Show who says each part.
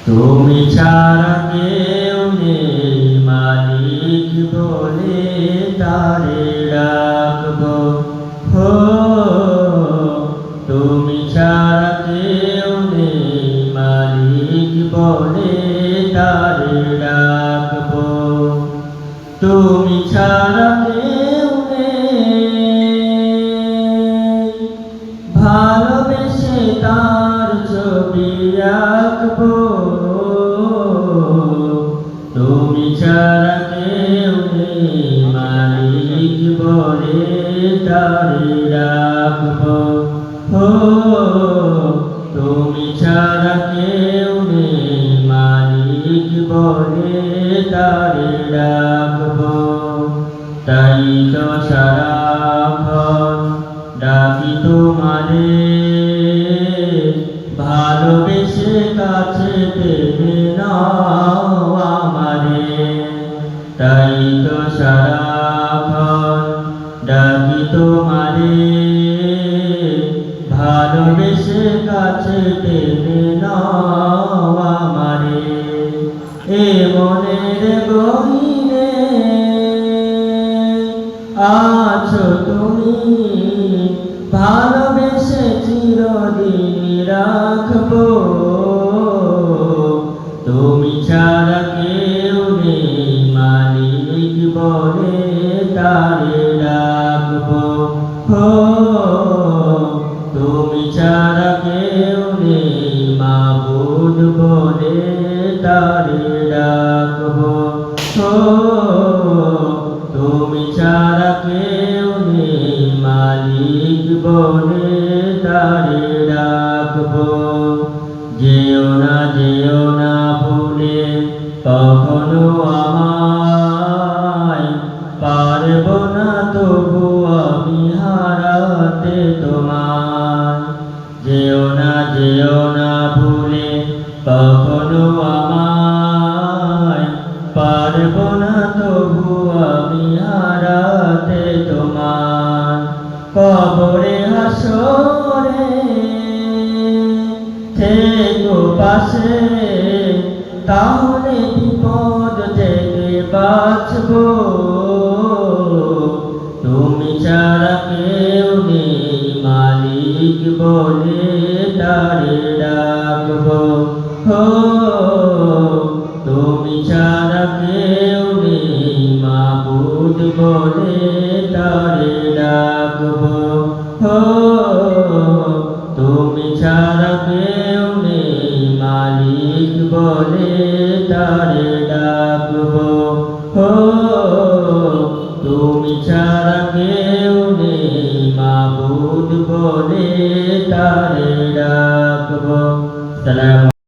Speaker 1: তুমি ছাড়া কেউ নেই মালিক বলে তারে ডাকবো। হো তুমি ছাড়া কেউ নেই মালিক বলে তারে ডাকবো। তুমি ছাড়া কেউ নেই ভালোবেসে তার ছবি আঁকবো। তুমি ছাড়া কেউ নেই মালিক বলে তারে রাখবো। হো তুমি ছাড়া কেউ নেই মালিক বলে তারে রাখবো। তাই তো সারাক্ষণ ডাকি তোমারে, ভালোবেসে কাছে টেনে নাও আমারে। তাই তো সারাক্ষণ ডাকি তোমারে, ভালোবেসে কাছে টেনে নাও আমারে। এ মনের গহীনে আছো তুমি, ভালোবেসে চিরদিন রাখবো। তুমি ছাড়া কেউ নেই মালিক বলে তারে ডাকবো। হো তুমি ছাড়া কেউ নেই মাবুদ বলে তারে ডাকবো। হো তুমি ছাড়া কেউ নেই মালিক বলে তারে ডাকবো। যেও না ভুলে কখনো আমায়, পারবো না তবু আমি হারাতে তোমায়। যেও না ভুলে কখনো আমায়, পারবো না তবু আমি হারাতে তোমায়। কবরে হাসরে থেকো পাশে, তাহলে বিপদ থেকে বাঁচবো। তুমি ছাড়া কেউ নেই মালিক বলে তারে ডাকবো। হো তুমি ছাড়া কেউ নেই মাবুদ বলে তারে ডাকবো। হো তুমি ছাড়া কেউ নেই মালিক বলে তারে ডাকবো। হো তুমি ছাড়া কেউ নেই মাবুদ বলে তারে ডাকবো। সালাম।